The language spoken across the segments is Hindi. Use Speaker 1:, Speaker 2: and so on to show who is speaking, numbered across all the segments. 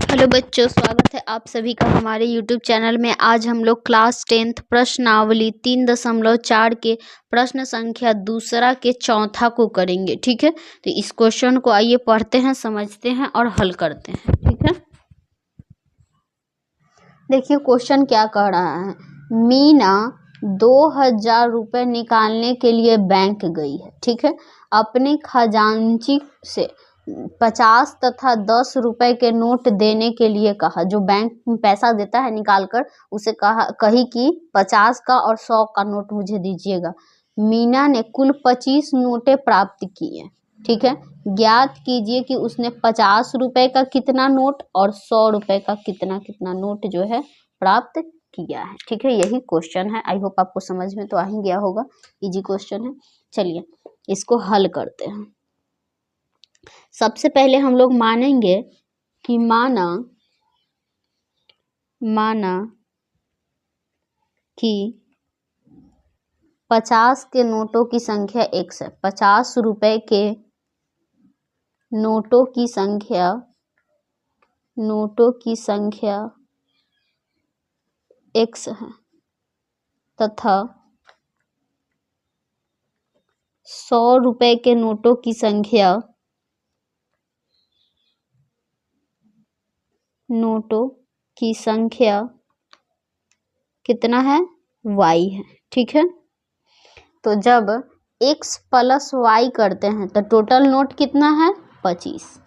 Speaker 1: हेलो बच्चों, स्वागत है आप सभी का हमारे YouTube चैनल में। आज हम लोग क्लास 10th प्रश्नावली 3.4 के प्रश्न संख्या दूसरा के चौथा को करेंगे। ठीक है, तो इस क्वेश्चन को आइए पढ़ते हैं, समझते हैं और हल करते हैं। ठीक है, देखिए क्वेश्चन क्या कह रहा है। मीना 2000 रुपये निकालने के लिए बैंक गई है। ठीक है, अपने खजांची से 50 तथा 10 रुपए के नोट देने के लिए कहा। जो बैंक में पैसा देता है निकाल कर, उसे कही कि 50 का और 100 का नोट मुझे दीजिएगा। मीना ने कुल 25 नोटें प्राप्त किए। ठीक है, ज्ञात कीजिए कि उसने 50 रुपए का कितना नोट और 100 रुपए का कितना कितना नोट जो है प्राप्त किया है। ठीक है, यही क्वेश्चन है। आई होप आपको समझ में तो आ ही गया होगा, इजी क्वेश्चन है। चलिए इसको हल करते हैं। सबसे पहले हम लोग मानेंगे कि माना कि 50 के नोटों की संख्या x है। 50 रुपए के नोटों की संख्या x है तथा 100 रुपए के नोटों की संख्या कितना है, y है। ठीक है, तो जब x प्लस y करते हैं तो टोटल नोट कितना है, 25।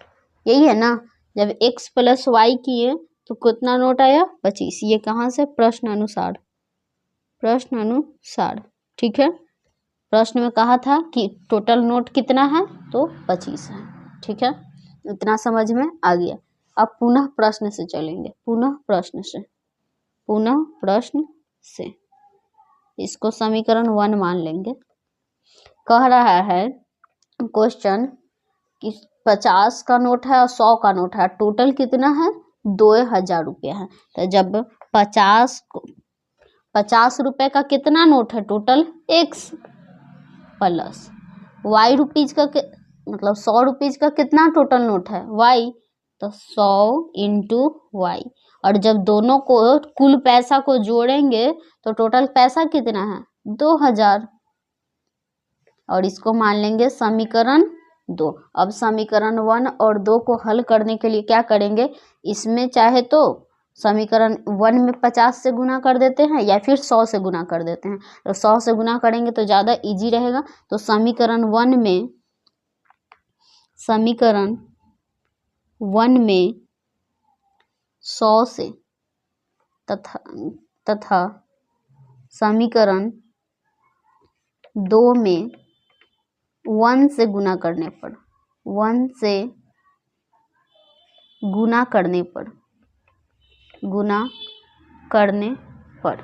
Speaker 1: यही है ना, जब x प्लस y किए तो कितना नोट आया, 25। ये कहाँ से, प्रश्न अनुसार। ठीक है, प्रश्न में कहा था कि टोटल नोट कितना है, तो 25 है। ठीक है, इतना समझ में आ गया। अब पुनः प्रश्न से चलेंगे, पुनः प्रश्न से इसको समीकरण 1 मान लेंगे। कह रहा है क्वेश्चन कि 50 का नोट है और 100 का नोट है, टोटल कितना है, 2000 रुपया है। तो जब 50 रुपए का कितना नोट है total, x plus y rupees का मतलब 100 रुपीज का कितना टोटल नोट है, y, तो 100 इंटू वाई। और जब दोनों को कुल पैसा को जोड़ेंगे तो टोटल पैसा कितना है, 2000। और इसको मान लेंगे समीकरण 2। अब समीकरण 1 और 2 को हल करने के लिए क्या करेंगे, इसमें चाहे तो समीकरण 1 में 50 से गुना कर देते हैं या फिर 100 से गुना कर देते हैं। तो 100 से गुना करेंगे तो ज़्यादा इजी रहेगा। तो समीकरण 1 में 100 से तथा समीकरण 2 में 1 से गुना करने पर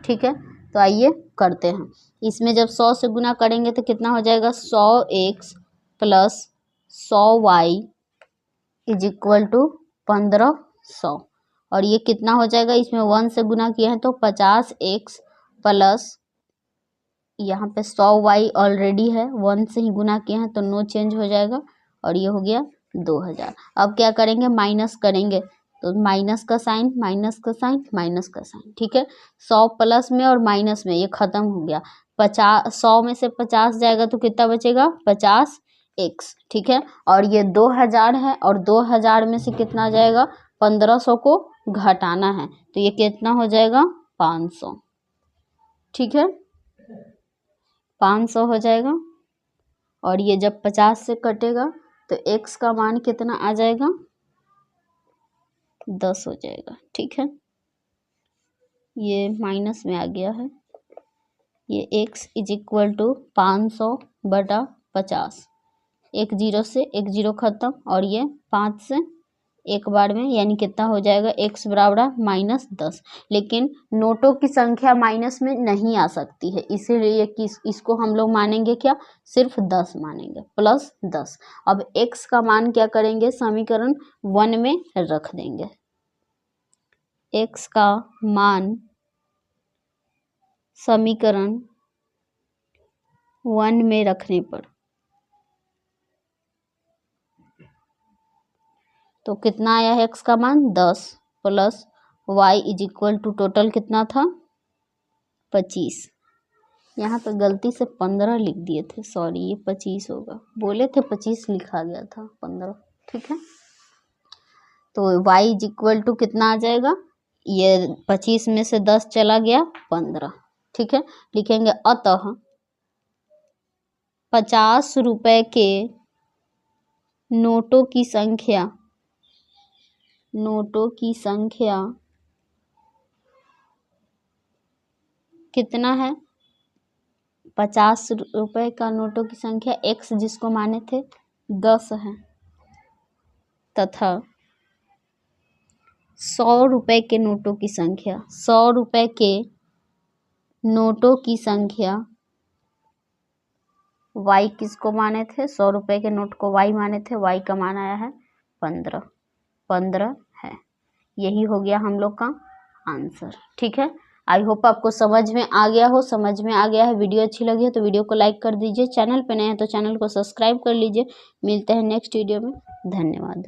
Speaker 1: ठीक है, तो आइए करते हैं। इसमें जब 100 से गुना करेंगे तो कितना हो जाएगा, 100x plus 100y is equal to 1500। और ये कितना हो जाएगा, इसमें 1 से गुना किया है तो 50x प्लस यहाँ पे 100y ऑलरेडी है, 1 से ही गुना किए हैं तो नो चेंज हो जाएगा। और ये हो गया 2000। अब क्या करेंगे, माइनस करेंगे तो माइनस का साइन। ठीक है, 100 प्लस में और माइनस में ये खत्म हो गया। 100 में से 50 जाएगा तो कितना बचेगा, 50x। ठीक है, और ये 2000 है और 2000 में से कितना जाएगा, 1500 को घटाना है तो ये कितना हो जाएगा, 500। ठीक है, 500 हो जाएगा। और ये जब 50 से कटेगा तो x का मान कितना आ जाएगा, 10 हो जाएगा। ठीक है, ये माइनस में आ गया है। ये x इज इक्वल टू 500 बटा 50। एक जीरो से एक जीरो खत्म और ये 5 से एक बार में, यानी कितना हो जाएगा, x बराबर -10। लेकिन नोटों की संख्या माइनस में नहीं आ सकती है, इसीलिए इसको हम लोग मानेंगे क्या, सिर्फ 10 मानेंगे, प्लस 10। अब x का मान क्या करेंगे, समीकरण 1 में रख देंगे। x का मान समीकरण 1 में रखने पर तो कितना आया है x का मान 10 plus y is equal to total कितना था 25। यहाँ पे गलती से 15 लिख दिए थे, सॉरी ये 25 होगा, बोले थे 25 लिखा गया था 15, ठीक है। तो y इज इक्वल टू कितना आ जाएगा, ये 25 में से 10 चला गया 15, ठीक है। लिखेंगे अतः 50 रुपए के नोटों की संख्या कितना है, 50 रुपए का नोटों की संख्या x जिसको माने थे 10 है, तथा 100 रुपए के नोटों की संख्या, 100 रुपए के नोटों की संख्या y किसको माने थे, 100 रुपए के नोट को y माने थे, y का मान आया है 15 है। यही हो गया हम लोग का आंसर, ठीक है। आई होप आपको समझ में आ गया है। वीडियो अच्छी लगी है तो वीडियो को लाइक कर दीजिए, चैनल पे नए हैं तो चैनल को सब्सक्राइब कर लीजिए। मिलते हैं नेक्स्ट वीडियो में, धन्यवाद।